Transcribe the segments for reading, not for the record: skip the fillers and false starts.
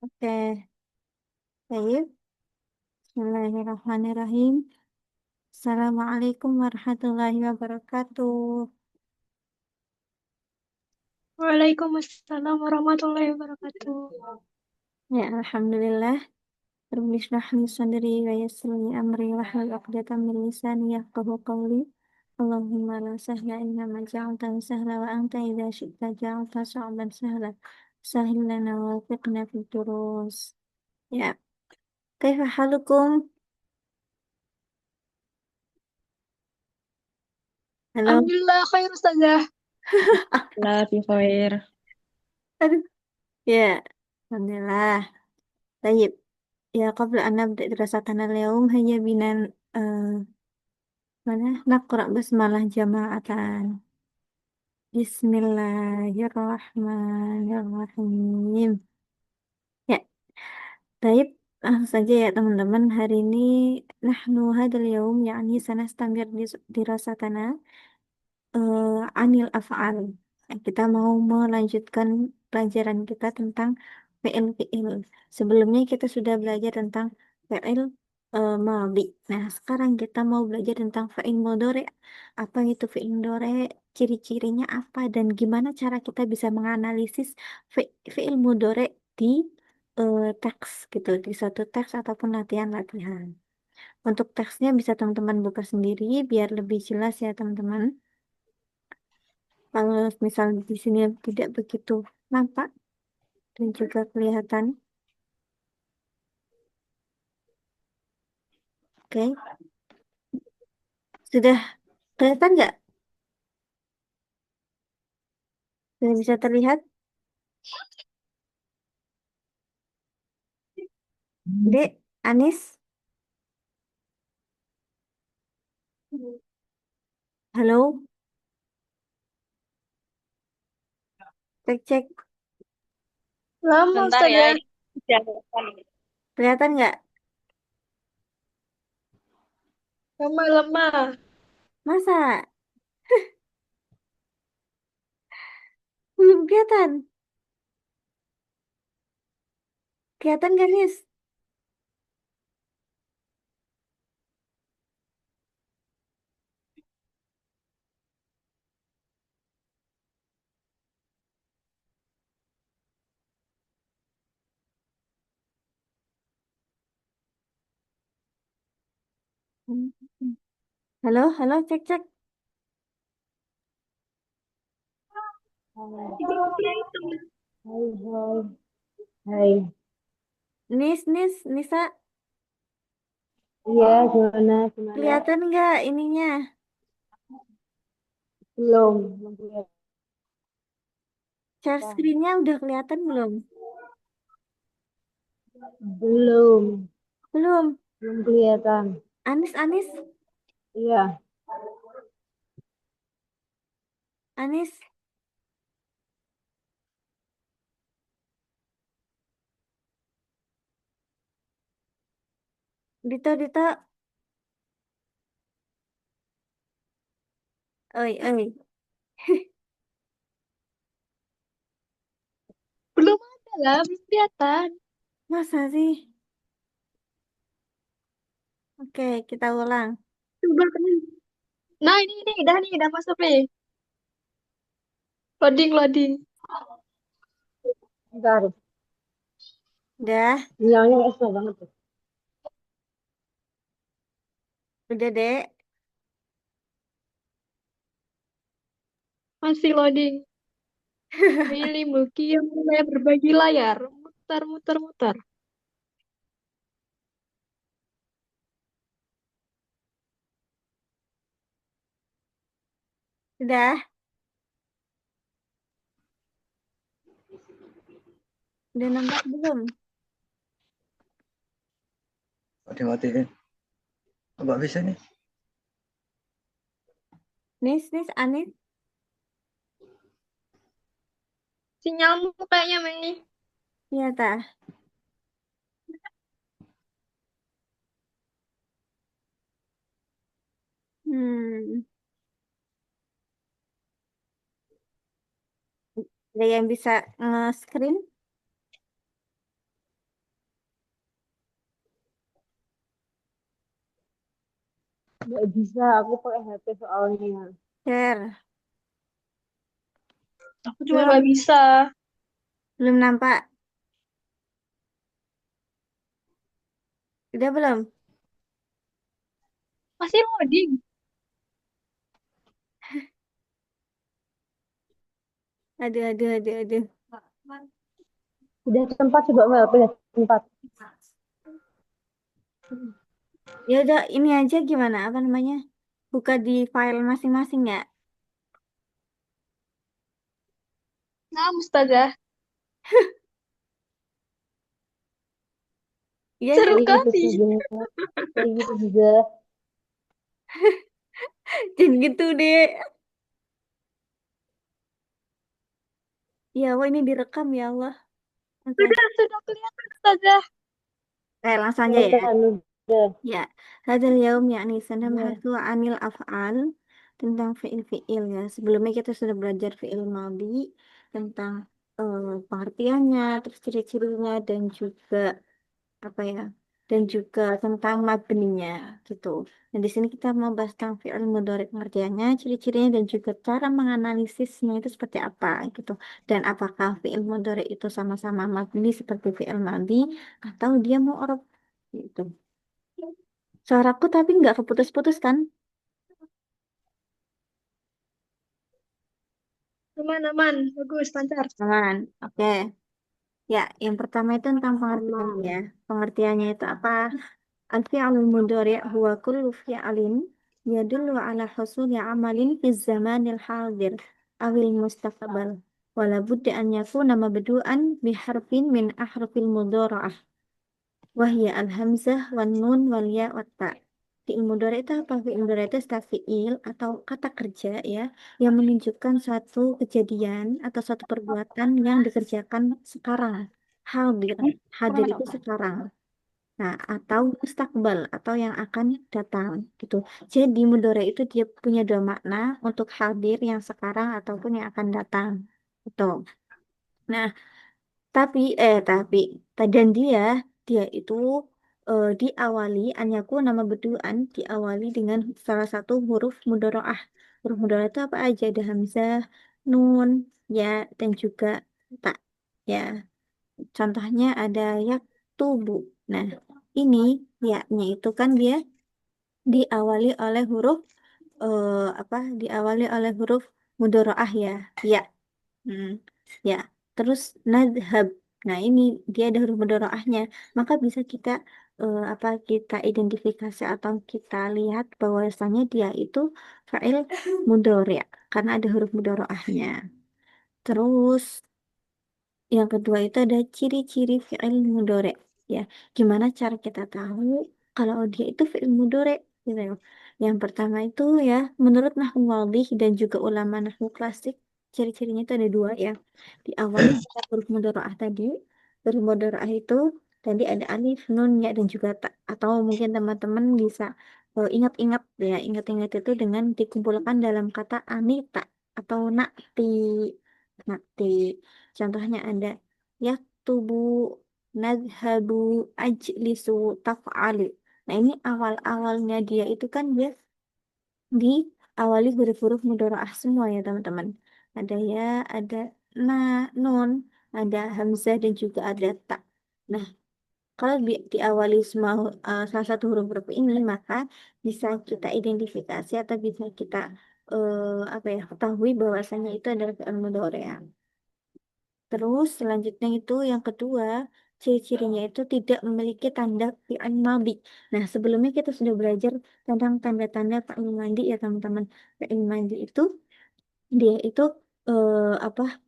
Oke, baik. Bismillahirrahmanirrahim. Assalamualaikum warahmatullahi wabarakatuh. Waalaikumsalam warahmatullahi wabarakatuh. Ya, Alhamdulillah. Rabbi shrah li sadri wa yassir li amri wahlul 'uqdatam min lisani yafqahu qawli. Allahumma la sahla illa ma ja'altahu sahla wa anta idza syi'ta ja'alta sa'ban sahla. Sahil lana wa fiqna fid durus. Ya, kaifa halukum? Halo. Alhamdulillah khair Ustazah. Lah, fi khair. Aduh. Ya, Alhamdulillah. Tayyib. Ya, qabla an nabda dirasatana al-yawm hayya bina eh, mana naqra basmalah jama'atan. Bismillahirrahmanirrahim. Ya, tayyib. Langsung saja ya teman-teman. Hari ini nahnu hadal yaum yakni sanastamir dirasatana anil af'al. Kita mau melanjutkan pelajaran kita tentang fi'il-fi'il. Sebelumnya kita sudah belajar tentang fi'il madhi. Nah, sekarang kita mau belajar tentang fi'il mudhari. Apa itu fi'il mudhari? Ciri-cirinya apa dan gimana cara kita bisa menganalisis fi'il mudhari di teks gitu, di suatu teks ataupun latihan-latihan. Untuk teksnya bisa teman-teman buka sendiri biar lebih jelas ya teman-teman. Kalau misal di sini tidak begitu nampak dan juga kelihatan. Oke, sudah kelihatan nggak? Sudah bisa terlihat? Dek, Anis, halo, cek cek, Lama Bentar ya, Ustazah. ini udah depan. kelihatan nggak? Lama-lama. Masa belum kelihatan? Kelihatan nggak Nis? Hmm. Halo, halo, cek cek. Hai, Ini dia itu. hai, hai. Hai. Nis, Nis, Nisa, Iya, gimana, gimana? kelihatan nggak ininya? Belum kelihatan. Share screen-nya udah kelihatan belum? Belum, Belum. belum kelihatan. Anis, Anis, Iya, Anis, Dito, Dito, oi, oi. Belum ada lah, belum kelihatan. Masa sih? Oke, kita ulang. Coba kan. Nah ini udah masuk nih. Loading, loading. bentar. Udah, Sinyalnya nggak susah banget tuh. udah dek. Masih loading. Pilih Muki yang mulai berbagi layar. Muter, muter, muter. Udah, udah nampak belum? Mati-matiin. Nggak bisa nih. Nis, Nis, Anis. Sinyalmu kayaknya ini. Iya tah. Hmm, ada yang bisa nge-screen? Nggak bisa, aku pakai HP soalnya. Share. Aku juga Belum, nggak bisa. belum nampak. Udah belum? Masih loading. Aduh, aduh, aduh, aduh. Udah tempat coba Mel, udah tempat. Ya udah, ini aja gimana? Apa namanya? Buka di file masing-masing ya. Nah, Ustazah. Iya, Seru Kayak gitu kali. sih, bener. Kayak gitu juga. jangan gitu deh. Ya Allah, ini direkam ya Allah. Oke, Sudah kelihatan, Ustazah. langsung aja ya. Kelihatan udah. Ya, hadal yaum yakni Ya. sanabahatu anil af'al tentang fi'il-fi'il ya. Sebelumnya kita sudah belajar fi'il madhi tentang pengertiannya, terus ciri-cirinya dan juga apa ya? Dan juga tentang mabninya gitu. Dan di sini kita mau bahas tentang fi'il mudhari pengertiannya, ciri-cirinya dan juga cara menganalisisnya itu seperti apa gitu. Dan apakah fi'il mudhari itu sama-sama mabni seperti fi'il madhi atau dia mu'rab gitu. Suaraku tapi nggak keputus-putus kan? Aman, aman. Bagus, lancar. Aman. Oke. Ya, yang pertama itu tentang pengertian Aman. ya. Pengertiannya itu apa? Al-fi'lul mudhari' huwa kullu fi'lin yadullu ala husuli amalin fi zamanil hadir awil mustaqbal. Wala budda an yakuna mabdu'an biharfin min ahrufil mudhara'ah. Wahya al-hamzah wan nun wal ya wat ta. Fi'il mudhari itu apa? Fi'il mudhari itu istilah fi'il atau kata kerja ya yang menunjukkan suatu kejadian atau suatu perbuatan yang dikerjakan sekarang. Hadir. Hadir itu sekarang. Nah, atau mustakbal atau yang akan datang gitu. Jadi mudhari itu dia punya dua makna untuk hadir yang sekarang ataupun yang akan datang. Gitu. Nah, tapi dan dia itu diawali anyaku nama beduan diawali dengan salah satu huruf mudharaah. Huruf mudharaah itu apa aja? Ada hamzah, nun, ya dan juga ta. Ya, contohnya ada yaktubu. Nah, ini ya-nya itu kan dia diawali oleh huruf apa? Diawali oleh huruf mudharaah ya. Ya. Hmm, ya, terus nadhab. Nah, ini dia ada huruf mudharaahnya. Maka bisa kita apa kita identifikasi atau kita lihat bahwasanya dia itu fa'il mudhari' karena ada huruf mudharaahnya. Terus yang kedua itu ada ciri-ciri fi'il mudhari. Ya, gimana cara kita tahu kalau dia itu fi'il mudhari gitu ya. Yang pertama itu ya, menurut nahwu wadih dan juga ulama nahwu klasik, ciri-cirinya itu ada dua ya. Diawali dengan huruf mudhari'ah tadi. Huruf mudhari'ah itu tadi ada alif, nun, ya dan juga ta. Atau mungkin teman-teman bisa ingat-ingat ya, ingat-ingat itu dengan dikumpulkan dalam kata anita atau nakti. Nakti. Contohnya ada yaktubu, nadhabu, ajlisu, taf'alu. Nah, ini awal-awalnya dia itu kan dia diawali huruf-huruf mudharaah semua ya, teman-teman. Ada ya, ada na, nun, ada hamzah dan juga ada ta. Nah, kalau diawali semua salah satu huruf-huruf ini, maka bisa kita identifikasi atau bisa kita apa ya, ketahui bahwasanya itu adalah fi'il mudhari'. Terus selanjutnya itu yang kedua, ciri-cirinya itu tidak memiliki tanda fi'il madhi. Nah, sebelumnya kita sudah belajar tentang tanda-tanda fi'il madhi ya, teman-teman. Fi'il madhi itu dia itu apa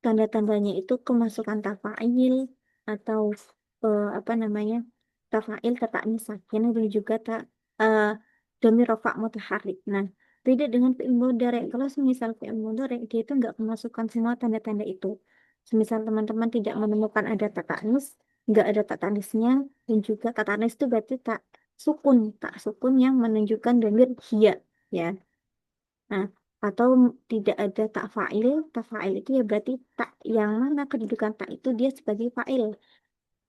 tanda-tandanya itu kemasukan tafa'il atau apa namanya? Tafa'il kata sakin dan juga tak uh, dhamir rafa' mutaharrik. Nah, beda dengan fi'il mudhari'. Kalau semisal fi'il mudhari' dia itu nggak kemasukan semua tanda-tanda itu. Semisal teman-teman tidak menemukan ada tak tanis, nggak ada tak tanisnya dan juga tak tanis itu berarti tak sukun yang menunjukkan dhamir hia ya. Nah, atau tidak ada tak fa'il itu ya berarti tak yang mana kedudukan tak itu dia sebagai fa'il,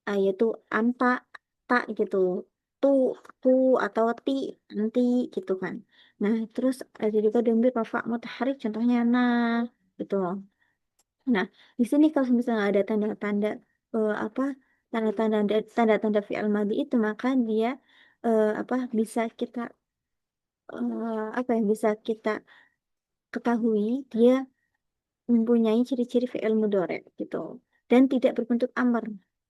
yaitu anta, tak gitu. tu tu atau ti nanti gitu kan. Nah, terus ada juga domir rafa mutaharik contohnya gitu loh. Nah, di sini kalau misalnya ada tanda-tanda apa tanda-tanda fi'il madhi itu maka dia apa bisa kita apa yang bisa kita ketahui dia mempunyai ciri-ciri fi'il mudhari gitu dan tidak berbentuk amar.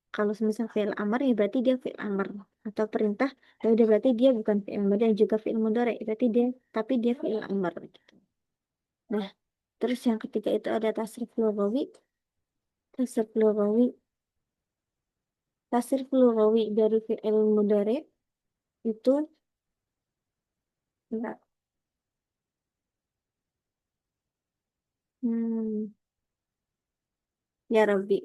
Kalau semisal fi'il amar ya berarti dia fi'il amar atau perintah, ya udah berarti dia bukan fi'il madhi dan juga fi'il mudhari, berarti dia tapi dia fi'il amar gitu. Nah, terus yang ketiga itu ada tasrif lughawi. Tasrif lughawi, tasrif lughawi dari fi'il mudhari itu enggak. Hmm, ya Rabbi.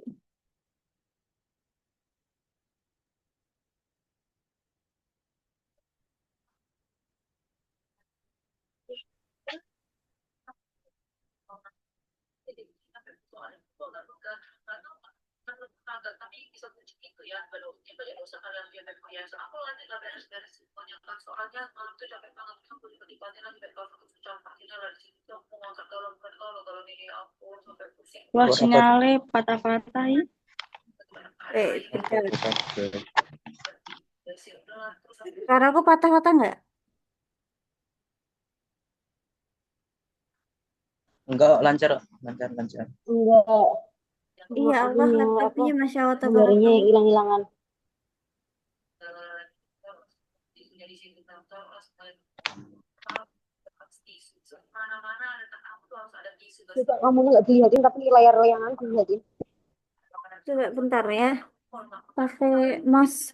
Wah, Suara sinyalnya patah-patah ya. Bentar. Bukan. Suara aku patah-patah nggak? Enggak, lancar, lancar, lancar. Enggak. Iya Allah, Ininya apa? laptopnya Masya Allah Gambarnya tabarakallah. hilang-hilangan. Coba kamu nggak dilihatin tapi layar layangan dilihatin. Coba bentar ya. Pakai mouse.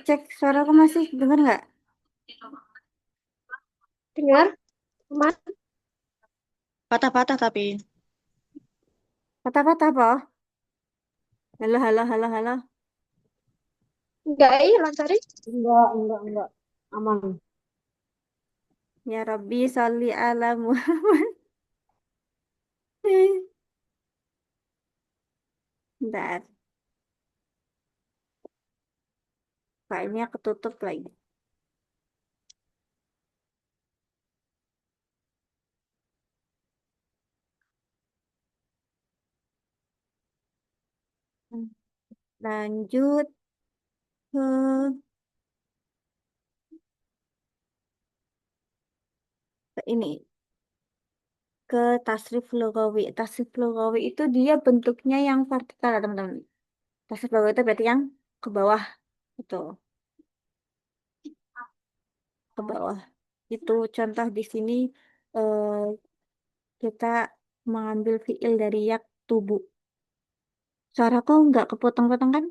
Cek suaraku masih dengar nggak? Dengar? Aman? Patah-patah tapi. Kata-kata apa? Halo, halo, halo, halo. Enggak, iya lancarin. Enggak. Aman. Ya Rabbi, sholli ala Muhammad. Bentar, filenya ketutup lagi. Lanjut ke ini, ke tasrif lugawi. Tasrif lugawi itu dia bentuknya yang vertikal, ya, teman-teman. Tasrif lugawi itu berarti yang ke bawah, itu ke bawah. Itu contoh di sini eh, kita mengambil fiil dari yak tubuh. Suaraku nggak kepotong-potong kan?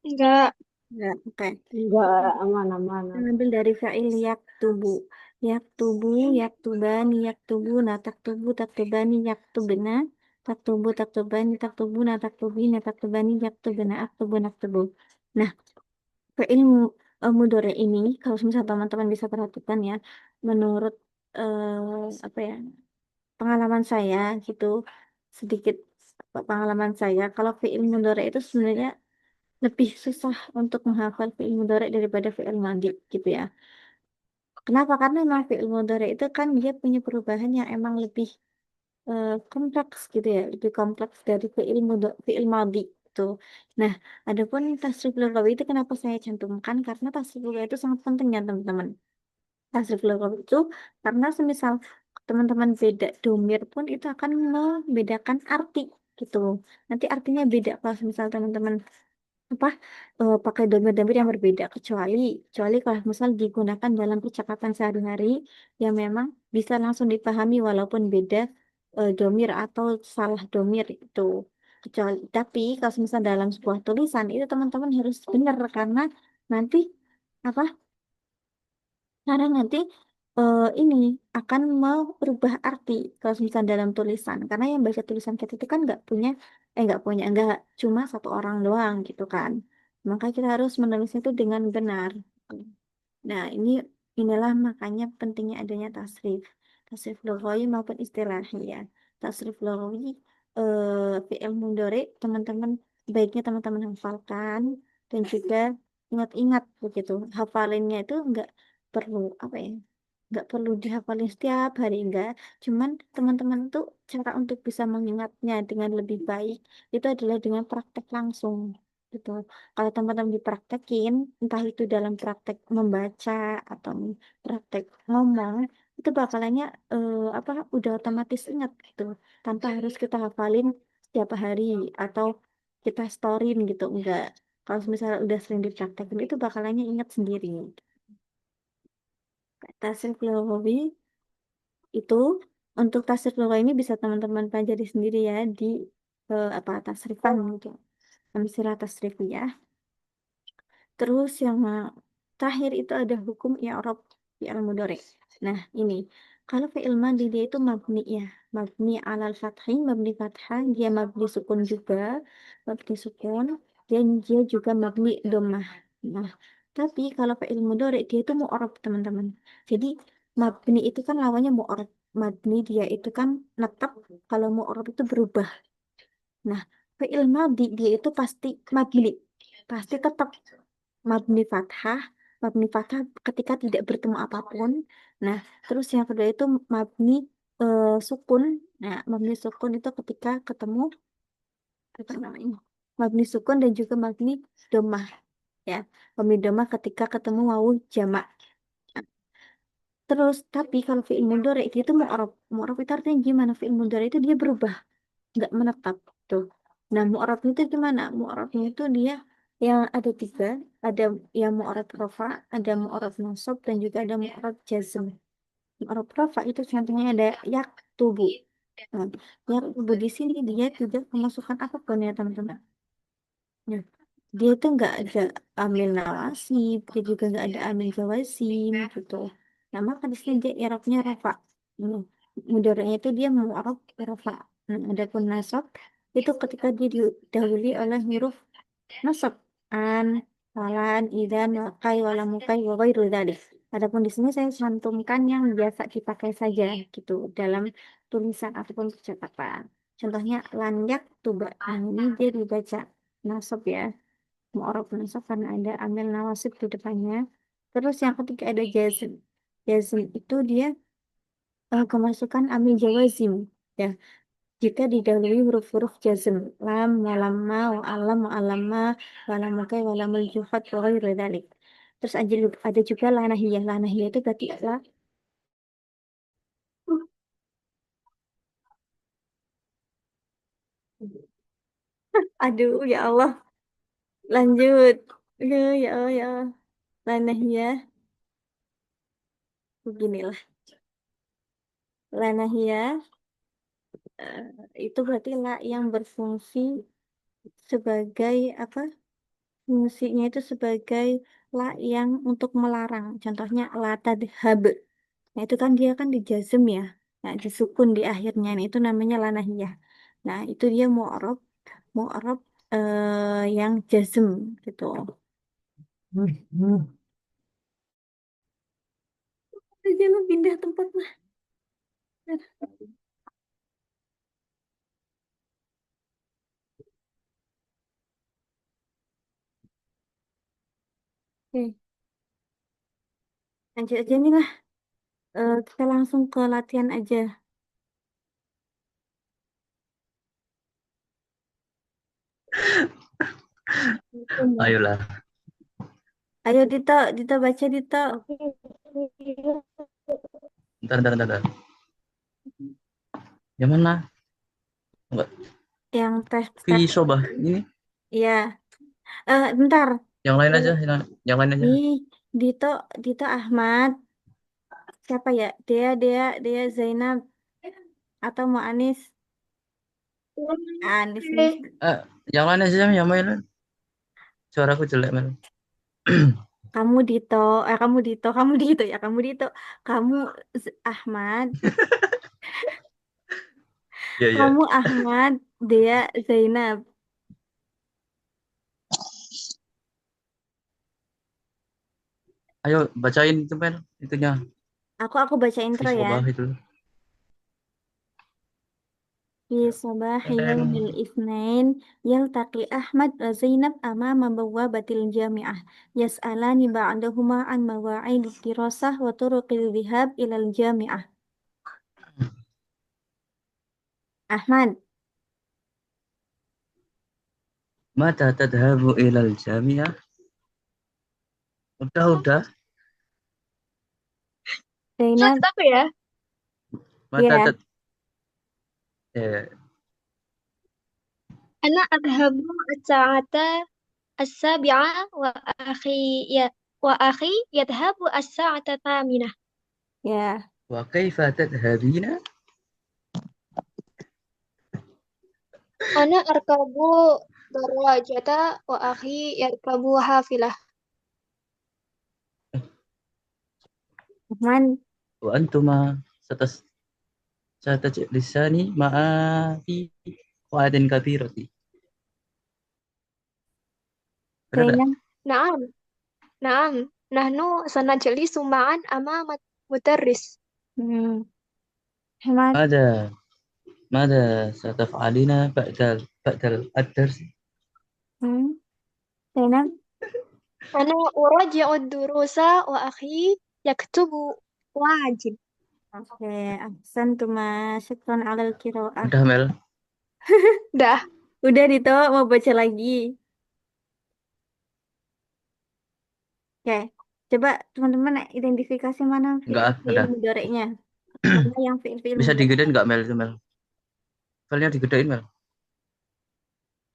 Enggak. Nggak, oke. Enggak, aman. Kita ambil dari fa'il yak tubu. Yak tubu, yak tubani, yak tubu, tak tubu, tak tubani, yak tubena. Tak tubu, tak tubani, tak tubu, tak tubina, tak tubani, yak tubena, ak tubu, nak tubu. Nah, fa'il mudhari ini, kalau misalnya teman-teman bisa perhatikan ya, menurut apa ya, pengalaman saya gitu, sedikit pengalaman saya, kalau fi'il mudhari itu sebenarnya lebih susah untuk menghafal fi'il mudhari daripada fi'il madhi gitu ya. Kenapa? Karena memang fi'il mudhari itu kan dia punya perubahan yang emang lebih kompleks gitu ya, lebih kompleks dari fi'il madhi. gitu. Nah, adapun tasrif lughawi itu kenapa saya cantumkan? Karena tasrif lughawi itu sangat penting ya teman-teman. Tasrif lughawi itu karena semisal teman-teman beda domir pun itu akan membedakan arti gitu. Nanti artinya beda kalau misal teman-teman apa pakai domir-domir yang berbeda kecuali kalau misal digunakan dalam percakapan sehari-hari yang memang bisa langsung dipahami walaupun beda domir atau salah domir itu kecuali tapi kalau misal dalam sebuah tulisan itu teman-teman harus benar karena nanti apa karena nanti ini akan merubah arti kalau misalnya dalam tulisan. Karena yang baca tulisan kita itu kan nggak cuma satu orang doang gitu kan. Maka kita harus menulisnya itu dengan benar. Nah, inilah makanya pentingnya adanya tasrif. Tasrif lughawi maupun istilahi ya. Tasrif lughawi fi'il mudhari teman-teman baiknya teman-teman hafalkan dan juga ingat-ingat begitu. Hafalinnya itu nggak perlu apa ya? Nggak perlu dihafalin setiap hari enggak. Cuman teman-teman tuh cara untuk bisa mengingatnya dengan lebih baik itu adalah dengan praktek langsung gitu. Kalau teman-teman dipraktekin, entah itu dalam praktek membaca atau praktek ngomong, itu bakalannya apa udah otomatis ingat gitu, tanpa harus kita hafalin setiap hari atau kita storyin gitu, enggak. Kalau misalnya udah sering dipraktekin, itu bakalannya ingat sendiri. Tasrif lughawi itu untuk tasrif lughawi ini bisa teman-teman pelajari sendiri ya di apa tasrifan gitu. Amsilah tasrifiyah. Terus yang terakhir itu ada hukum i'rab fi'il mudhari. Nah, ini kalau fi'il madhi dia itu mabni ya, mabni alal fathi, mabni fathah, dia mabni sukun juga, mabni sukun dan dia juga mabni dhammah. Nah, tapi kalau fi'il mudhari dia itu mu'rab, teman-teman. Jadi mabni itu kan lawannya mu'rab. Mabni dia itu kan netap, kalau mu'rab itu berubah. Nah, fi'il madhi dia itu pasti mabni, pasti tetap mabni fathah ketika tidak bertemu apapun. Nah, terus yang kedua itu mabni sukun. Nah, mabni sukun itu ketika ketemu apa namanya? Mabni sukun dan juga mabni domah ya. Mabni domah ketika ketemu wawu jamak. Nah, terus tapi kalau fi'il mudhari itu mu'rab. Mu'rab itu artinya gimana? Fi'il mudhari itu dia berubah, nggak menetap tuh. Nah, mu'rabnya itu gimana? Mu'rabnya itu dia yang ada tiga, ada yang mu'rab rafa, ada mu'rab nasab, dan juga ada mu'rab jazm. Mu'rab rafa itu contohnya ada yaktubu. Nah, yaktubu di sini dia tidak memasukkan apapun ya teman-teman. Ya, dia itu nggak ada amil nawasib, dia juga nggak ada amil jawazim gitu. Nah, maka di sini dia i'rabnya rafa. Hmm. Mudoranya itu dia mu'rab rafa. Nah, adapun nasab itu ketika dia didahului oleh huruf nasab an, walan, idan, wakai, walamukai, wa ghairu dzalik. Adapun di sini saya cantumkan yang biasa dipakai saja gitu dalam tulisan ataupun percakapan. Contohnya lanyak tuba. Nah, ini dia dibaca nasab ya. Mu'rab nasab karena ada amil nawasib di depannya. Terus yang ketiga ada jazm. Jazm itu dia kemasukan amil jawazim. Ya, jika didahului huruf-huruf jazm lam, walamma, wa alam, wa alamma, walamukai, walamul juhad, wa ghairu dzalik. Terus ada juga lanahiyah. Lanahiyah itu berarti la. Aduh, ya Allah. Lanjut. Ya Allah, ya Allah. Lanahiyah. Beginilah. Lanahiyah eh, itu berarti la yang berfungsi sebagai apa? Fungsinya itu sebagai la yang untuk melarang. Contohnya la tadhab. Nah, itu kan dia kan dijazm ya. Nah, disukun di akhirnya. Nah, itu namanya lanahiyah. Nah, itu dia mu'arab yang jazm gitu. Jangan pindah tempat lah. Oke, lanjut aja nih lah. Kita langsung ke latihan aja. Ayolah. Ayo Dito, Dito baca Dito. Bentar. Yang mana? Enggak. Yang tes Vi Sobah. Ini. Iya. Bentar. Yang lain aja. Yang lain aja. Nih, Dito, Dito Ahmad. Siapa ya? Dia Zainab atau mau Anis? Anis nih. Eh, yang lain aja. Yang lain. Suaraku jelek, Mel. Kamu Dito ya, kamu Dito. Kamu Ahmad, Iya. kamu Ahmad, dia Zainab. Ayo bacain itu, Mel. Itunya. Aku baca Vi intro ya. Sobah itu. Fi sabahi Teng. yaumil itsnain yaltaqi Ahmad wa Zainab amama bawabatil jami'ah yas'alani ba'dahuma an mawa'id dirasah wa turuqil dhihab ilal jami'ah. Ahmad, Mata tadhabu ilal jamiah. Udah. Zainab, Lanjut aku ya. Mata ya, tad. Eh, Ana adhabu as-sa'ata as-sabi'ah wa akhi yadhabu as-sa'ata thaminah. ya. wa kaifa tadhabina? Ana arkabu darajata wa akhi yarkabu hafilah. Ahmad, Wa antuma satajlisani ma'a fi qawatin katsirati. Benar tak? Zainab, Naam, naam. Nahnu sanajlisu ma'an amama mudarris. hmm. Ahmad, Mada mada sataf'alina ba'dal ad-dars. hmm. Zainab, Ana uraji'u durusa wa akhi yaktubu wajib. oke, ahsantuma, syukran alal kiroah. Udah, Mel. Dah. Udah Dito, mau baca lagi. Oke, coba teman-teman identifikasi mana Enggak, fiil udah. mudhari'nya. Mana yang fiil Bisa mudhari'? digedein enggak, Mel, itu, Mel? Filenya digedein, Mel.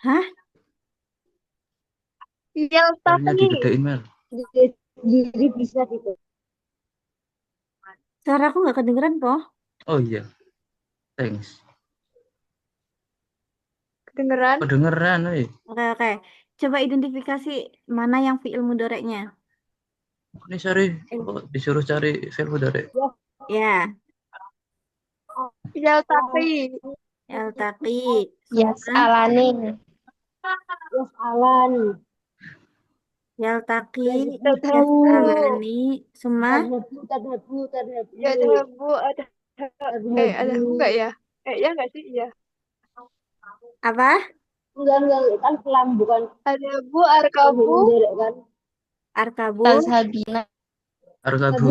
Hah? Filenya Yaltaqi. digedein, Mel. Jadi bisa gitu. Suara aku nggak kedengeran kok. Oh iya, thanks. Kedengeran? Kedengeran, eh. Oke. Coba identifikasi mana yang fiil mudhari'nya. Ini cari, Eh, disuruh cari file dari. ya, Yaltaqi. yaltaqi, Yes, summa, alani. Yes, alan. yaltaqi, Tadhabu. yas'alani, summa, Tadhabu. Yadhabu adhabu enggak Tadhabu. ya? Ya enggak sih? Iya. apa? Enggak, kan pelan bukan Adhabu bukan arkabu. menderek kan. Arkabu, Tazhabina. Argabu,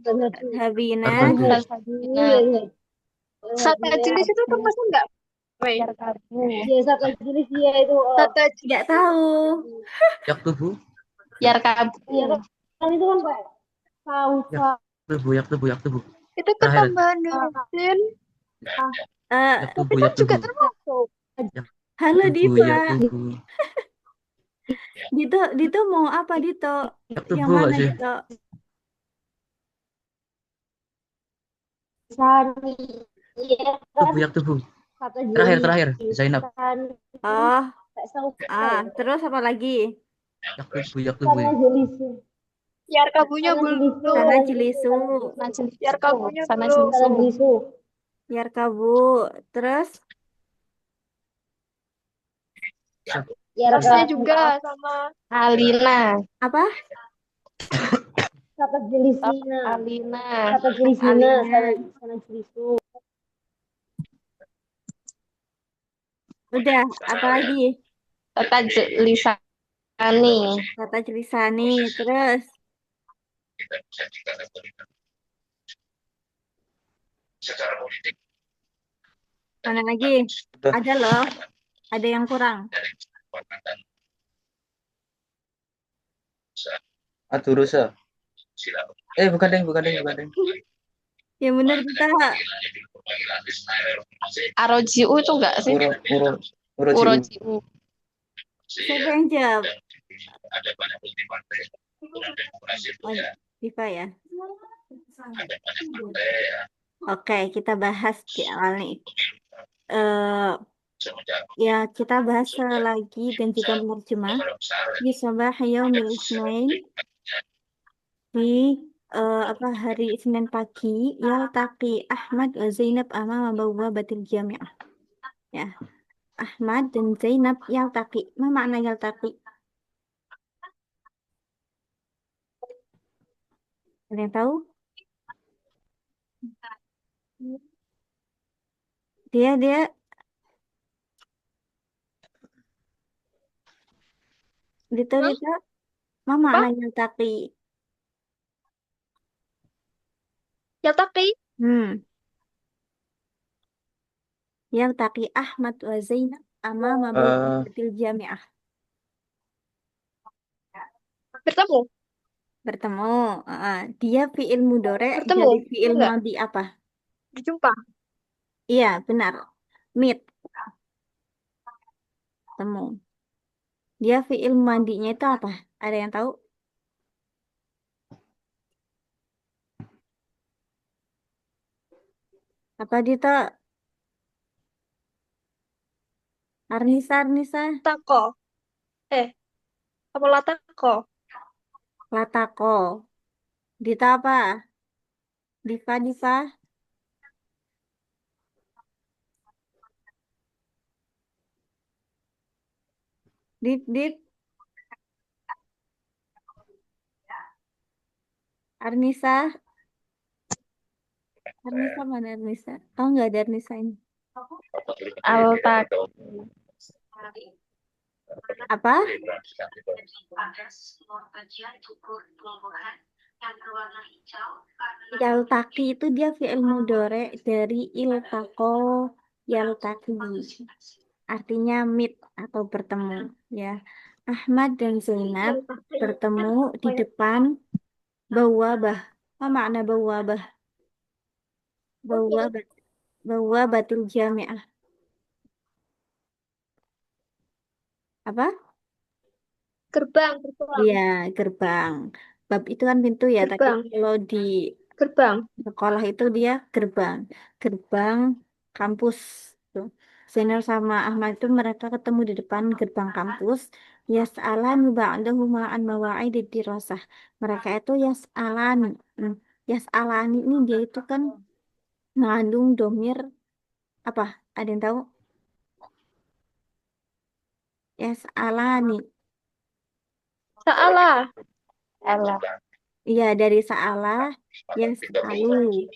Tadhabu. habina, argabu. Tazhabina. Kata jenis itu termasuk enggak? Wei. Yarkabu. Ya, satu jenis dia itu. Kata tidak tahu. Yaktubu, Yarkabu. Ya kan itu kan Pak. Saufa. yaktubu. itu Terakhir, ketambahan nurutin. Eh, Tapi yaktubu. kan juga termasuk. halo Dita. Yaktubu. Dito mau apa Dito? Yang Yaktubu mana nggak sih? Dito? Sani. Iya kan Yaktubu. kata jenis. Terakhir, Zainab. Oh, Saufa. terus apa lagi? Yaktubu. Sana jenis. Yarkabunya belum. Sana jilisu, Yarkabunya Sana belum. jenis. yarkabu, terus Tasnya juga sama. Alina. apa? Kata jelisina. Alina. Kata jelisina. Alina. Sana jelisu. Udah, apa lagi? Kata jelisani. Kata jelisani, terus mana lagi? Ada loh, ada yang kurang. Aturusa. Bukan deng, bukan deng, bukan deng. Ya benar kita. Arojiu itu enggak sih? Uro, uro, urojiu. Urojiu. Siapa yang jawab? Oh, Diva ya. Oke, kita bahas di awal nih. Eh, ya kita bahas lagi dan juga menerjemah di sabah yaumil isnain di apa hari Senin pagi yaltaqi Ahmad wa Zainab amama bawabatil jami'ah. Ya, Ahmad dan Zainab yaltaqi. Apa makna yaltaqi? Ada yang tahu? Dia Hmm? Dita, apa Apa? makna yaltaqi? Yaltaqi. Hmm, yaltaqi Ahmad wa Zainab amama Eh, bawabatil jami'ah. Bertemu. Bertemu. Dia fiil mudore Bertemu. dari fiil Enggak. madi apa? Berjumpa. Iya, benar. Meet, temu. Dia fiil madinya itu apa? Ada yang tahu? Apa Dita? Arnisa. Tako. Apa latako? Latako. Dita apa? Diva. Dip. Arnisa. Arnisa mana Arnisa? Oh, nggak ada Arnisa ini. Altak. Apa? Yaltaki itu dia fi'il mudhari dari iltaqo yaltaki. Artinya meet atau bertemu ya. Ahmad dan Zainab bertemu di depan bawabah. Apa makna bawabah? Bawabah bawabatul jami'ah. Apa? Gerbang. Iya, gerbang. Bab itu kan pintu ya, tapi Gerbang. kalau di Gerbang. sekolah itu dia gerbang. Gerbang kampus. Tuh. Zainal sama Ahmad itu mereka ketemu di depan gerbang kampus. Yas'alan ba'dahu ma'an mawa'id dirasah. Mereka itu yas'alan. Hmm, Yas'alan ini dia itu kan mengandung domir apa? Ada yang tahu? Yas'alani. Salah. Salah. Iya, dari sa'ala yas'alu.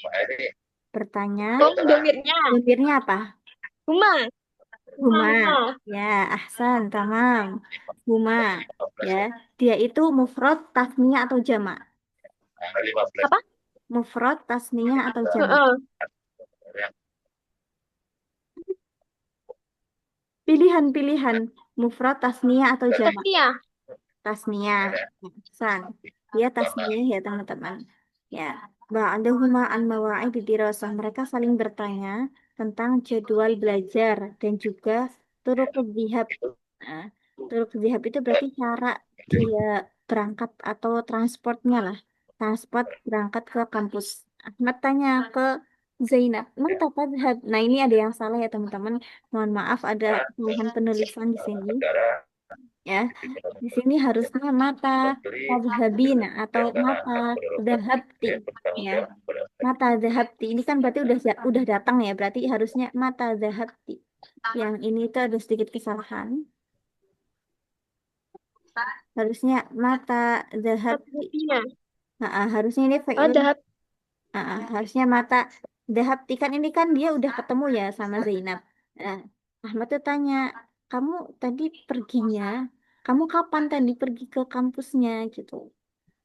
Bertanya. Domirnya. Domirnya apa? Huma. Huma. Ya, ahsan, tamam. Huma. Ya, dia itu mufrad, tasniyah atau jamak? Apa? Mufrad, tasniyah atau jamak? Heeh. Pilihan. Mufrad, tasniyah atau jamak? Tasnia. Tasniyah. Ahsan. Dia tasniyah ya, teman-teman. Ya. Ba'dahuma an mawa'id dirasah. Mereka saling bertanya tentang jadwal belajar dan juga turuk dzihab. Nah, turuk dzihab itu berarti cara dia berangkat atau transportnya lah. Transport berangkat ke kampus. Ahmad tanya ke Zainab, "Mata tadhhab?" Nah, ini ada yang salah ya, teman-teman. Mohon maaf ada kesalahan penulisan di sini. Ya, di sini harusnya mata tadhhabina atau mata dhahabti. Ya, mata dhahabti. Ini kan berarti udah datang ya. Berarti harusnya mata dhahabti. Yang ini tuh ada sedikit kesalahan. Harusnya mata dhahabti. Tasnia. Harusnya ini Oh, fa'il. dahab. Harusnya mata dhahabti kan ini kan dia udah ketemu ya sama Zainab. Nah, Ahmad tuh tanya, "Kamu tadi perginya, kamu kapan tadi pergi ke kampusnya?" gitu.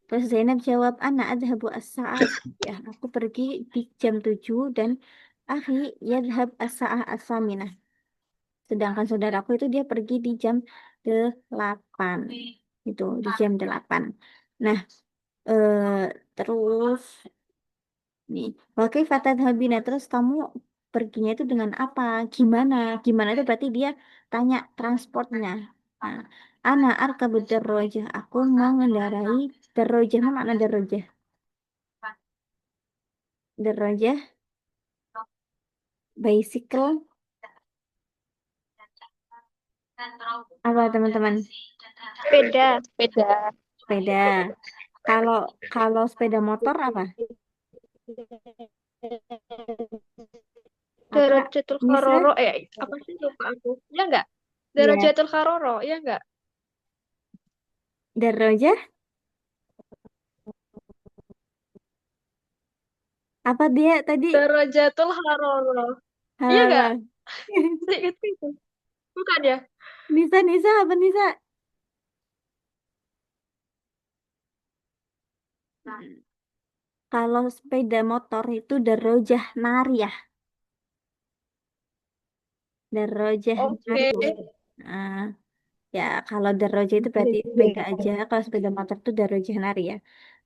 Terus Zainab jawab, "Ana adhabu as-sa'ah." Ya, aku pergi di jam 7 dan akhi yadhhab as-sa'ah as-saminah. Sedangkan saudaraku itu dia pergi di jam 8. itu di jam 8. Nah, eh, terus nih, oke Habina, terus kamu perginya itu dengan apa? Gimana? Gimana itu berarti dia tanya transportnya. Nah, ana arkabu darrojah. Aku mau mengendarai darrojah. Apa makna darrojah? Darrojah, bicycle, apa teman-teman? Sepeda. Sepeda. Sepeda. Kalau kalau sepeda motor apa? Apa? Darajatul Nisa? Haroro. Apa sih lupa aku? Ya enggak? Ya, Darajatul Haroro. Ya enggak? darrojah. Apa dia tadi? Darajatul Haroro. Iya enggak? Halo. Sedikit itu. Bukan ya? Nisa, Nisa, apa Nisa? Kalau sepeda motor itu darojah nariyah, darojah Oke. nariyah. Nah, ya kalau darojah itu berarti sepeda aja. Kalau sepeda motor itu darojah nariyah.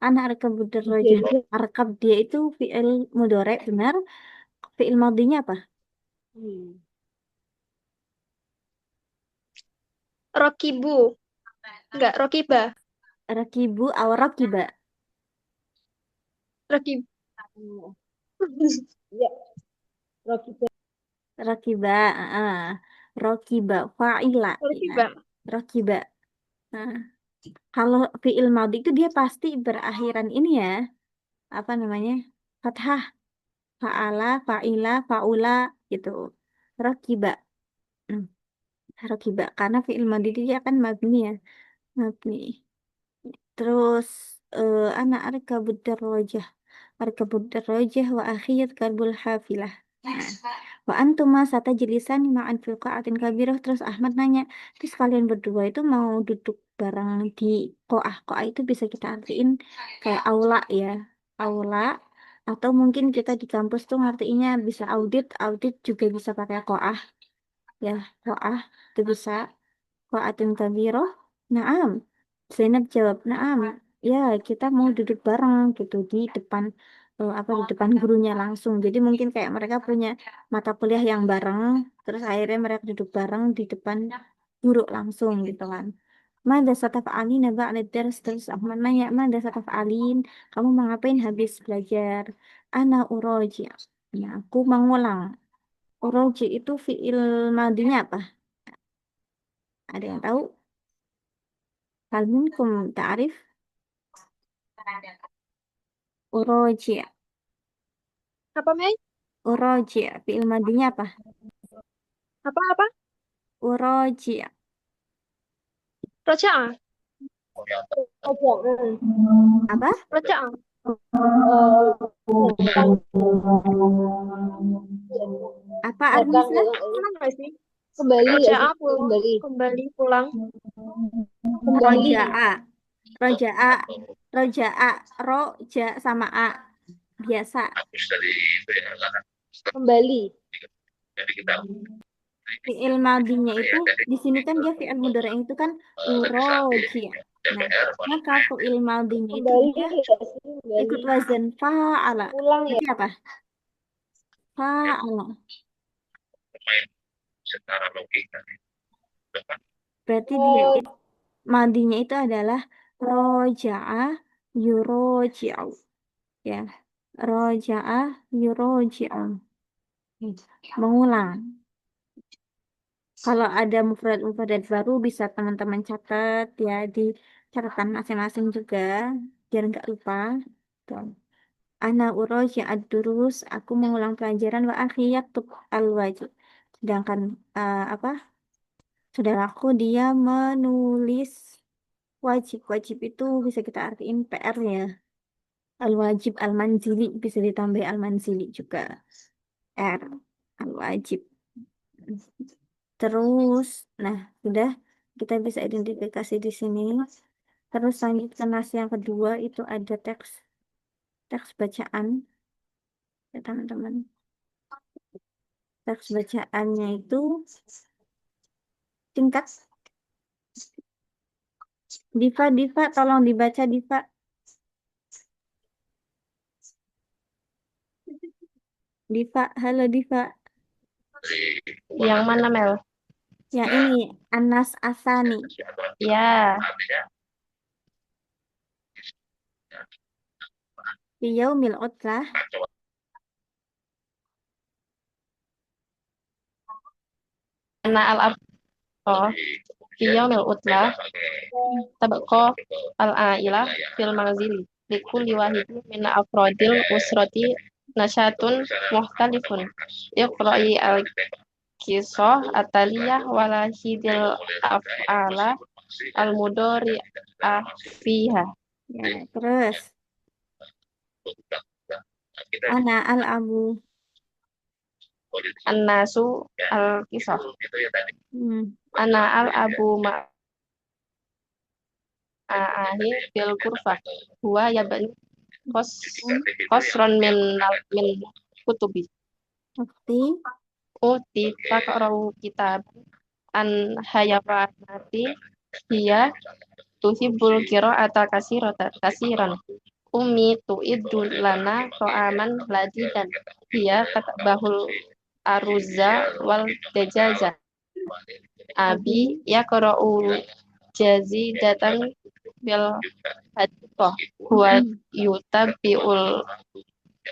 Anak arkab darojah. Arkab dia itu fi'il mudhari benar. Fi'il madhinya apa? Rokibu. Enggak, Rokiba. Rakibu atau rakiba. Rokib. Ya, Rocky. Rakiba. Rakiba fa'ila. Ya. Rokiba. Rakiba. Nah, kalau fi'il madhi itu dia pasti berakhiran ini ya. Apa namanya? Fathah. Fa'ala, fa'ila, fa'ula gitu. Rakiba. Hmm, Rakiba. Karena fi'il madhi dia kan mabni ya. Mabni. Terus anak arkabud darajah. Arkabud darajah wa akhiyat karbul hafilah. Nah, wa antuma satajlisan ma'an fil qa'atin kabirah. Terus Ahmad nanya, terus kalian berdua itu mau duduk bareng di koah. Koah itu bisa kita artiin kayak aula ya. Aula. Atau mungkin kita di kampus tuh ngertiinnya bisa audit. Audit juga bisa pakai koah. Ya, koah itu bisa. Koatin kabiroh. Naam. Zainab jawab, naam. Ya, kita mau duduk bareng gitu di depan apa di depan gurunya langsung. Jadi mungkin kayak mereka punya mata kuliah yang bareng, terus akhirnya mereka duduk bareng di depan guru langsung gitu kan. Mada sataf'alina ba'da dars, terus aku nanya, mada sataf'alin, kamu mau ngapain habis belajar? Ana uroji. Ya, aku mengulang. Uroji itu fiil madinya apa? Ada yang tahu? Hal minkum ta'rif? Uroji. Apa, Mei? Uroji. Fiil madinya apa? Apa-apa? Uroji. Roja'a. Apa? Roja'a. Apa Datang, Arnisa? Pulang nggak sih? kembali ya Roja'a sih? pulang. Kembali. Kembali pulang. Kembali. Roja'a. Roja'a. Roja'a. Roja sama A. Biasa. Kembali. Fiil madinya itu di sini kan dia fiil mudhari itu kan uroji. Nah, maka fiil madinya itu Kembali dia ya sih? Kembali. ikut wazan fa'ala. Pulang ya. Berarti apa? Fa'ala. Berarti dia Oh, itu madinya itu adalah roja'a yuroji'u. Ya. Roja'a yuroji'u. Mengulang. Kalau ada mufrad-mufradat baru bisa teman-teman catat ya di catatan masing-masing juga biar nggak lupa. Tuh. Ana uroji ad-durus, aku mengulang pelajaran wa akhi yaktub al-wajib. Sedangkan apa? Saudaraku dia menulis wajib. Wajib itu bisa kita artiin PR ya. Al-wajib al-manzili bisa ditambah al-manzili juga. R al-wajib. Terus, nah, sudah kita bisa identifikasi di sini. Terus lanjut ke nas yang kedua itu ada teks teks bacaan ya teman-teman. Teks bacaannya itu singkat Diva, Diva, tolong dibaca Diva. Diva, halo Diva. Yang mana, Mel? Yang ini, Anas Asani. Ya, Fi yaumil utlah. ana al oh, Fiyamil utlah, tabaqo al-ailah fil manzili. Likulli wahidin min afrodil usrati nasyatun muhtalifun. Iqra'i al-kisah ataliyah walahidil af'ala al-mudhari'ah fiha. Ya, terus. Ana al-abu. An-nasu al-kisah. Hmm. Ana al-abu ma'ahi fil kurfah. Huwa yabni kos kosron min kutubi. Ukti. Uti takrau kitab an hayawanati hiya tuhibbul qira'ata kasiran. Ummi tu'iddu lana ta'aman ladidan hiya takbahul aruzza wal dajaza. Abi yaqra'u jazidatan bil hadithah huwa yutabi'ul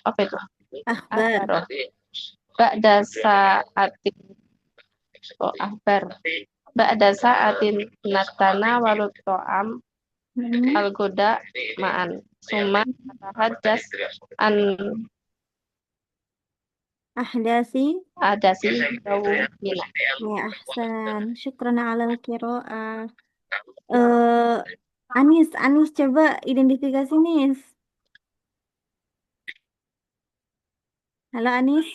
apa itu? Akhbar. Akhbaroh. Ba'da sa'atin ahbar. Ba'da sa'atin natana walut to'am Hmm. al-goda ma'an. Suma tahaddas an Ahdasi. adasi mina. Ya, ahsan. Syukran ala al-qira'ah. Anis, coba identifikasi Nis. Halo Anis.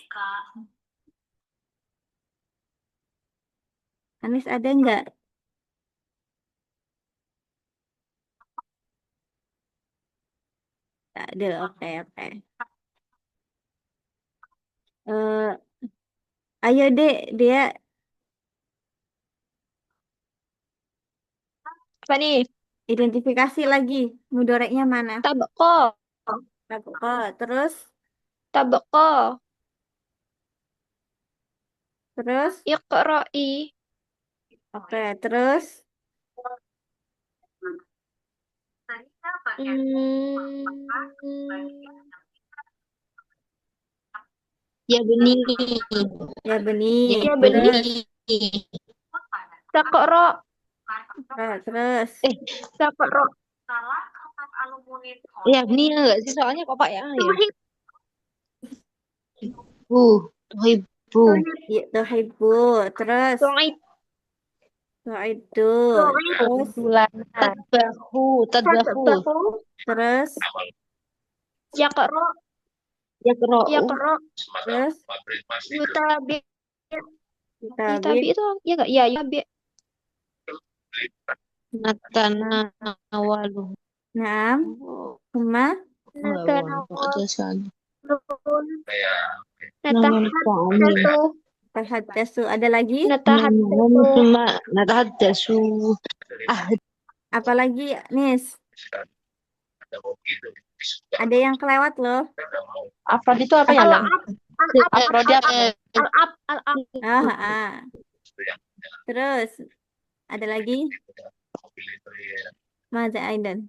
Anis ada nggak? Tak ada, oke, oke. Eh, ayo dek, dia Apa nih? identifikasi lagi. Mudoreknya mana? Tabaqo. Oh, Tabaqo. terus, Iqra'i. oke, terus, Ya benih. ya Beni, Ya terus, benih. Taqra. terus, Taqra. Ya benih enggak sih soalnya kok Pak ya? Ya. Tuhibbu. ya Tuhibbu, terus, Tu'id. Tu'idu, terus, Bulana. Tadbahu. terus, Yaqra. Yaqra'u. Yaqra. terus, Yutabi. Yutabik, Yutabi itu ya enggak? Ya, yutabi. Natanawalu. Naam, Huma, Natanawalun. Namun ta'amin. Natahaddatsu. Tahaddasu, ada lagi? Natahaddatsu. Cuma natahaddasu. Apa lagi, Nis? Ada yang kelewat loh. Afrod itu apa ya, Mel? Afrodi apa? Al-ab. Ah, ah. Terus, ada lagi? Maza Aidan.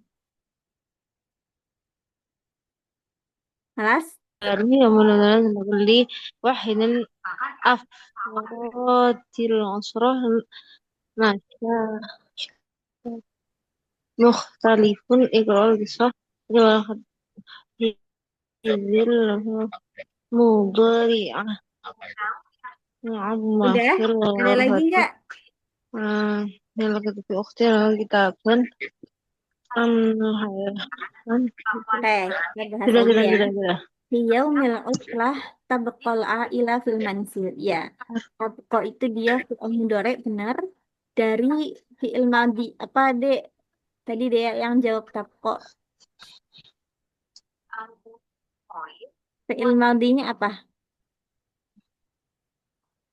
Malas? Ini yang benar-benar beli wahidin afrodil usrah nasya mukhtalifun iqra'ul kisah hizil mudhari'ah amma Udah? fil Ada lagi ghurfati nggak? yang kita ukhtiar kita pun hayah Oke, kita bahas sudah lagi sudah ya. sudah sudah Di yaumil utlah tabqal a'ila fil mansil. Ya, tabqa itu dia fi'il mudhari benar dari fi'il madhi. Apa, Dek? Tadi dia yang jawab tabqa. Fi'il madhinya apa?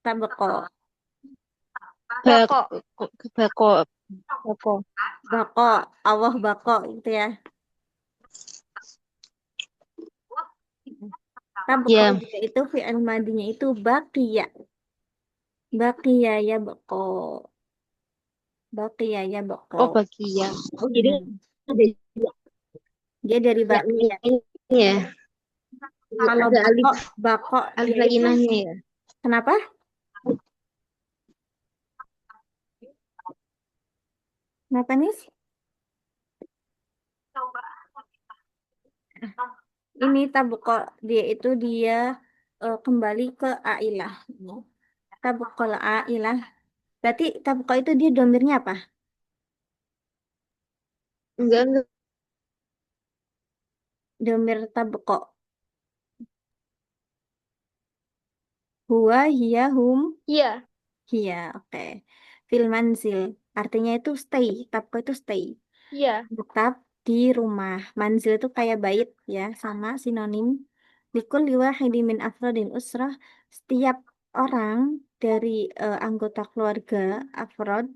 Tabqa. Bako. Bako. Bako. Bako, Allah bako gitu ya. Tabqa Ya. dia itu fi'il madinya itu baqiya. Baqiya ya bako. Baqiya ya bako. Oh, bagi ya. Oh, jadi Hmm. ada Dia dari ya baqiya. ini ya. Kalau Ada bako, bako alif dia itu lainahnya ya. kenapa? Kenapa nih? Ini tabqa dia itu dia kembali ke ailah. Tabqal ailah. Berarti tabqa itu dia domirnya apa? Enggak. Domir tabqa. Huwa, hiya, hum, Iya. hiya. Oke. Fil manzil. Artinya itu stay. Tabqa itu stay. Iya. Tetap di rumah. Manzil itu kayak bait ya, sama sinonim. Likul wahidi min afrodil usrah. Setiap orang dari anggota keluarga afrod,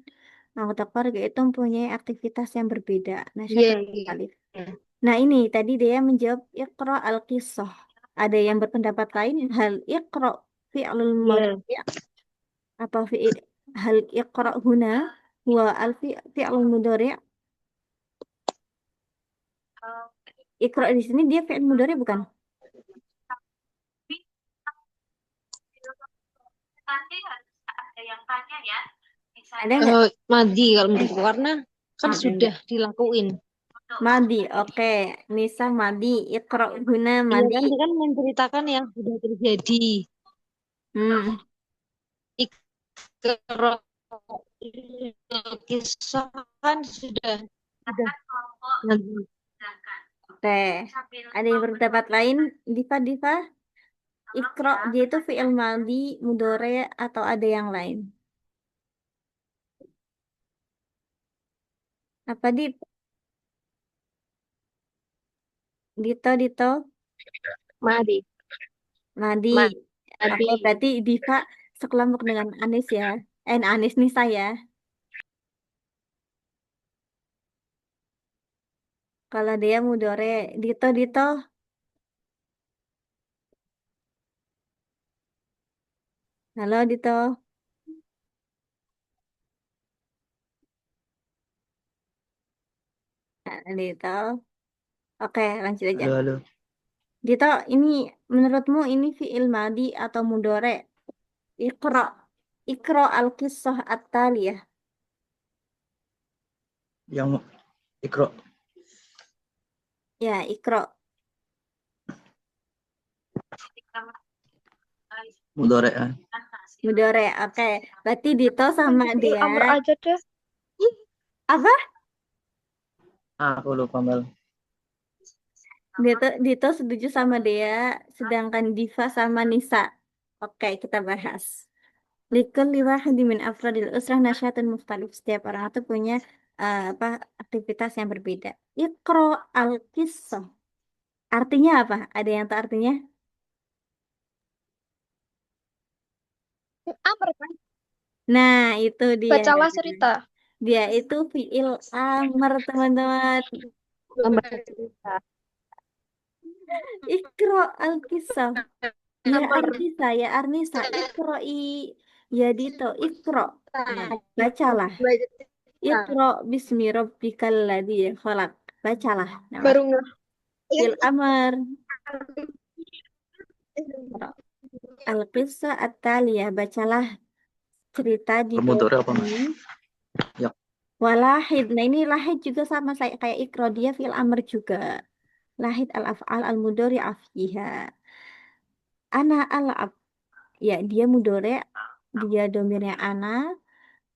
anggota keluarga itu mempunyai aktivitas yang berbeda. Iya, Nasyatul iya. mukhtalif. Nah ini tadi dia menjawab iqra al-qisah. Ada yang berpendapat lain hal iqra fi'lul Iya. mudhari' apa hal iqra huna wa al fi'lul mudhari'. Iqra di sini dia fi'il mudhari' bukan? Ada nggak? Madi kalau menurutku karena kan Ada sudah nggak? dilakuin. Madi, oke. Nisa madi, iqra huna Iya madi. kan dia kan menceritakan yang sudah terjadi. Hmm, Ikra kisah kan sudah nanti. oke. Ada yang berpendapat lain? Diva, Diva? Iqra dia itu fi'il madi, mudhari atau ada yang lain? Apa di Dito, Dito? Madi. Madi. Oke, Madi. berarti Diva sekelompok dengan Anis ya. Anis nih saya. Kalau dia mudore, Dito, Dito. Halo, Dito. Nah, Dito. Oke, lanjut aja. Halo, halo. Dito, ini menurutmu ini fi'il madi atau mudore? Iqra. Iqra al-qissah at-taliyah. Yang ikro Ya, Iqra. mudore kan. Mudore, oke. Berarti Dito sama Fi'il dia. amr aja deh. Apa? Aku lupa Mel. Dito setuju sama dia, sedangkan Diva sama Nisa. Oke, kita bahas. Likulli wahidi min afradil usrah nasyatun mukhtalif. Setiap orang itu punya apa aktivitas yang berbeda. Iqra al-qissah. Artinya apa? Ada yang tahu artinya? Amr kan? Nah, itu dia. Bacalah cerita. Dia itu fi'il amr, teman-teman. Gambar cerita. Iqra al-qissah. Ya Amr. Arnisa, ya Arnisa. Iqra'i. Ya Dito, Iqra. Nah, bacalah. Iqra bismi rabbikal ladzi khalaq. Bacalah. Nama Baru nggak. fi'il amr. Al-Qissa At-Taliyah, bacalah cerita di bawah Mudore apa Mas? ini. Ya. Walahid, nah ini lahid juga sama saya kayak ikro dia fil amr juga. Lahid al-af'al al-mudhari afiha. Ana al-ab, ya dia mudhari, dia domirnya ana,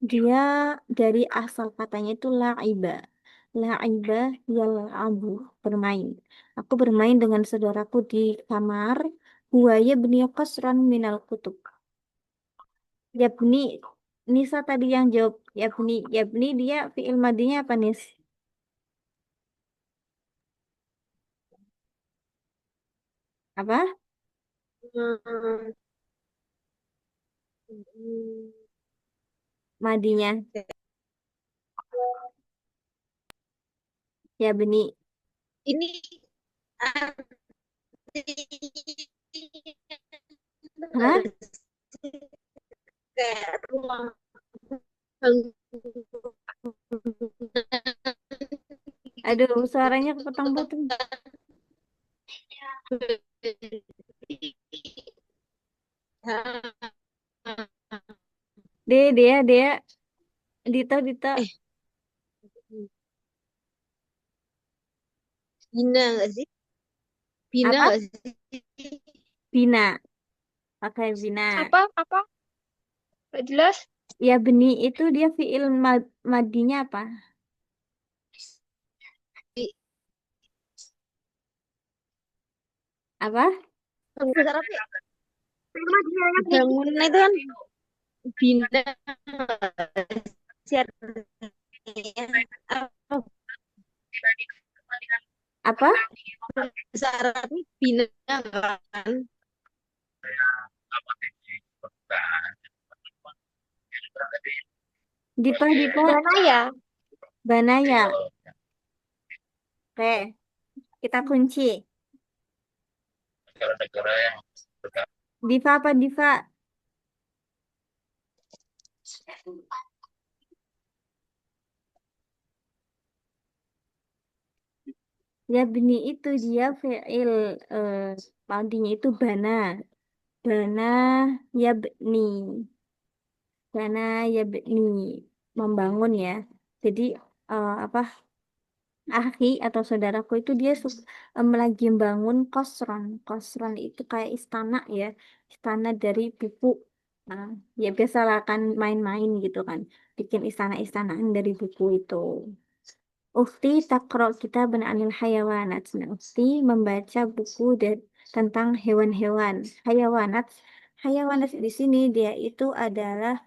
dia dari asal katanya itu la'iba. La'iba yal'abu, bermain. Aku bermain dengan saudaraku di kamar. Huwaya bni qasran minal kutub. Yabni, Nisa tadi yang jawab Yabni. Yabni dia fi'il madinya apa Nis? Apa? Hmm. Madinya. Ya benih. Ini Hah? kayak ruang Aduh, suaranya kepotong-potong. Dia. Dita. eh Bina nggak sih? Bina Apa? nggak sih? Bina. Pakai bina. Apa? Nggak jelas. Ya benih itu dia fiil madinya apa? Apa? Besar apa ya? Bangunan itu kan bina siarnya apa Apa? besar bina kan Dipa. mana ya? Banaya. Oke, kita kunci. Diva apa Diva? Ya benih itu dia fiil eh, madinya itu bana. Bana ya benih. Bana ya benih. Membangun ya. Jadi apa? Akhi atau saudaraku itu dia lagi bangun kosron. Kosron itu kayak istana ya, istana dari buku. Nah, ya biasalah kan main-main gitu kan, bikin istana-istanaan dari buku itu. Ufti takro kita anil hayawanat. Nah, Ufti membaca buku tentang hewan-hewan. Hayawanat, hayawanat di sini dia itu adalah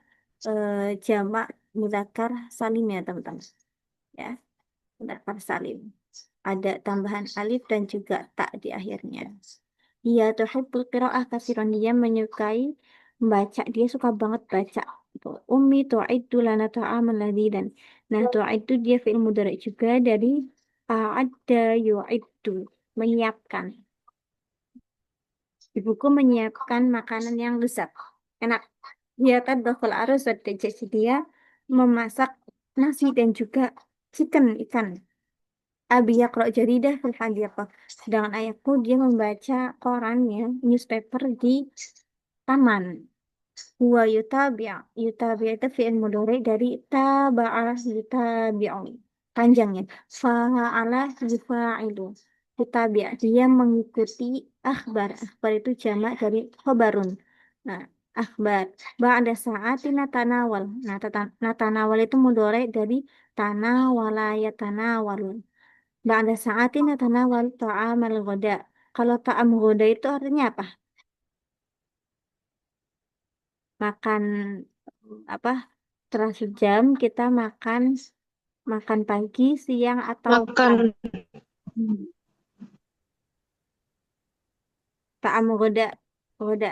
jamak muzakkar salim ya teman-teman. Ya, muzakkar salim. Ada tambahan alif dan juga tak di akhirnya. Dia tuhibbul qiraah kasiron. Dia menyukai membaca. Dia suka banget baca. Tuh. Ummi tu'iddu lana ta'aman ladidan. Nah, tu'iddu dia fi'il mudhari juga dari a'adda yu'iddu. Menyiapkan. Ibuku menyiapkan makanan yang lezat. Enak. Dia tadbakul arus jadi dia memasak nasi dan juga ikan. Abi yaqra' jaridah fil hadiqah. Sedangkan ayahku dia membaca koran ya, newspaper di taman. Huwa yutabi' itu fi'il mudhari dari taba'a yutabi'u. Panjangnya. Fa'ala yufa'ilu. Yutabi' dia mengikuti akhbar. Akhbar itu jamak dari khobarun. Nah, akhbar. Ba'da sa'atina tanawal. Nah, natanawal itu mudhari dari tanawala yatanawalun. Ba'da sa'atin natanawal ta'amal ghoda. Kalau ta'am ghoda itu artinya apa? Makan apa? Setelah sejam kita makan makan pagi, siang atau Makan malam. Ta'am ghoda. Ghoda.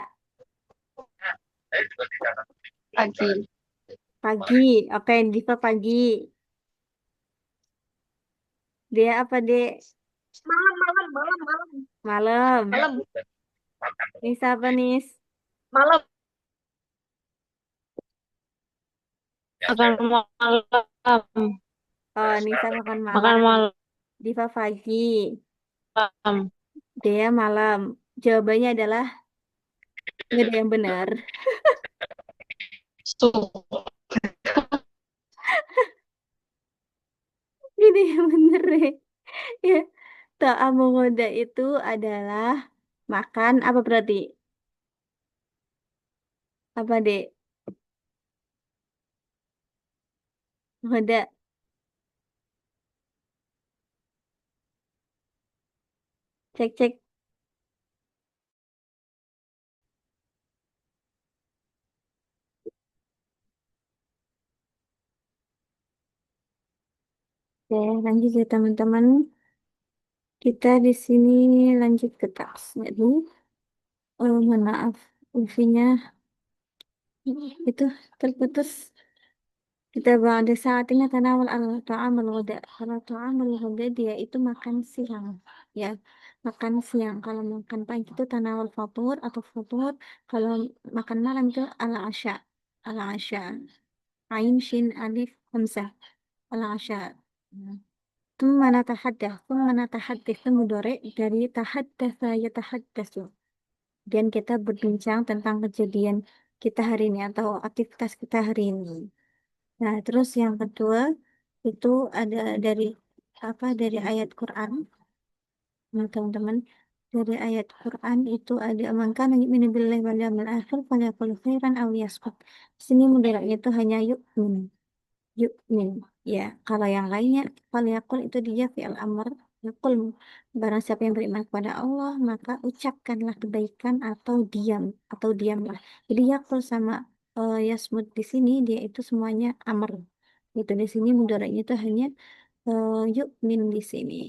pagi. Pagi. Oke, Diva pagi. Dia apa, Dek? Malam. Malam. Malam. Nisa apa, Nis? Malam. Makan malam. Oh, Nisa makan Makan malam. malam. Diva pagi. Dia malam. Jawabannya adalah nggak ada yang benar. Suka. Ini yang bener deh. Ya, ta'amugoda itu adalah makan apa berarti? Apa dek? Goda. Cek. Oke, lanjut ya teman-teman. Kita di sini lanjut ke tasnya dulu. Mohon maaf, wifi-nya itu terputus. Kita ba'da sa'atin natanawal al-ta'am al-ghada. Kalau ta'am al-ghada dia itu makan siang. Ya, makan siang. Kalau makan pagi itu tanawal fatur atau futur. Kalau makan malam itu al-asya. Al-asya. Ain, shin, alif, hamzah. Al-asya. ثم نتحدث itu mudhari dari tahaddatsa yatahaddatsu. Dan kita berbincang tentang kejadian kita hari ini atau aktivitas kita hari ini. Nah, terus yang kedua itu ada dari dari ayat Quran. Nah, teman-teman, dari ayat Quran itu ada maka yu'minu billahi wal yawmil akhir falyaqul khairan aw liyasmut. Di sini mudaratnya itu hanya yu'min. Ya, kalau yang lainnya falyaqul itu dia fi'il amr. Yaqul, barang siapa yang beriman kepada Allah maka ucapkanlah kebaikan atau diamlah. Jadi yaqul sama yasmut di sini dia itu semuanya amr. Itu di sini mudaratnya itu hanya yu'min di sini.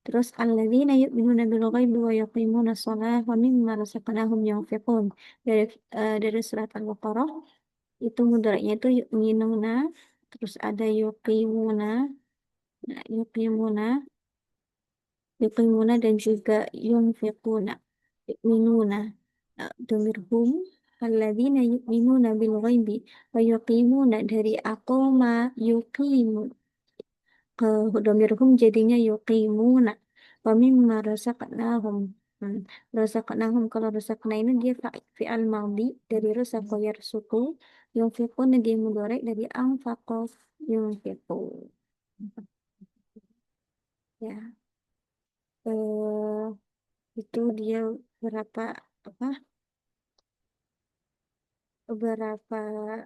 Terus alladzina yu'minuna bil ghaibi wa yuqimuna shalah wa mimma razaqnahum yunfiqun. Dari surat Al-Baqarah itu mudaratnya itu yu'minuna, terus ada yuqimuna, nah, yuqimuna dan juga yunfiquna. Yu'minuna, domirhum alladzina yu'minuna bil ghaibi wa yuqimuna dari aqama yuqimu ke domirhum jadinya yuqimuna wa mimma razaqnahum. Hmm. Razaqnahum, kalau razaqna ini dia fi'al madhi dari razaqa yarsuqu, yunfiqun dia mudhari dari anfaqa yunfiqu. Ya, eh, itu dia berapa apa beberapa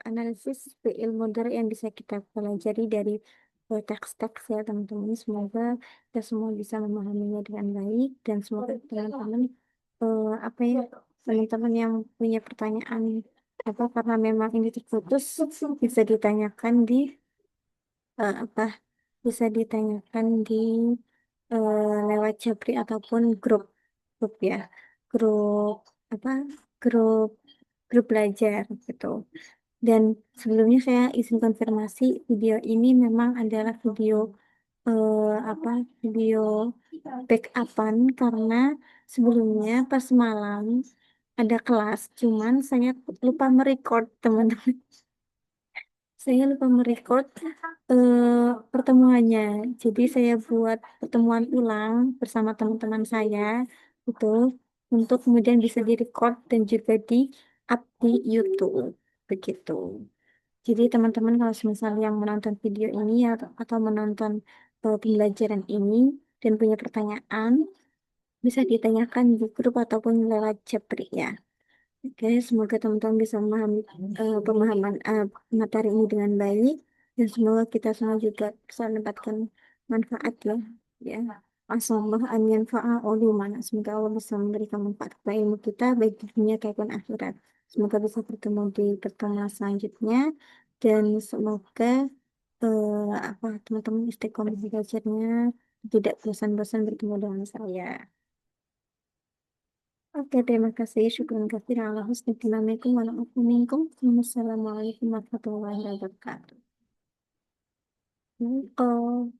analisis ilmu dari yang bisa kita pelajari dari teks-teks ya teman-teman. Semoga kita semua bisa memahaminya dengan baik dan semoga teman-teman apa ya teman-teman yang punya pertanyaan apa karena memang ini terputus bisa ditanyakan di apa bisa ditanyakan di lewat Japri ataupun grup ya grup apa grup grup belajar gitu. Dan sebelumnya saya izin konfirmasi video ini memang adalah video apa video backupan karena sebelumnya pas malam ada kelas, cuman saya lupa merecord teman-teman. Saya lupa merecord pertemuannya. Jadi saya buat pertemuan ulang bersama teman-teman saya itu untuk kemudian bisa direcord dan juga di up di YouTube begitu. Jadi teman-teman kalau misalnya yang menonton video ini atau menonton pembelajaran ini dan punya pertanyaan bisa ditanyakan di grup ataupun lewat chat ya. Oke, semoga teman-teman bisa memahami pemahaman materi ini dengan baik dan semoga kita semua juga bisa mendapatkan manfaat ya. Ya. Asallahu an yanfa'a ulumana. Semoga Allah bisa memberikan manfaat kepada ilmu kita baik di dunia maupun akhirat. Semoga bisa bertemu di pertemuan selanjutnya dan semoga teman-teman istiqomah belajarnya tidak bosan-bosan bertemu dengan saya. Oke, terima kasih. Syukran katsir ala husni tilamikum wa la'afu minkum. Wassalamualaikum warahmatullahi wabarakatuh. Waalaikumsalam.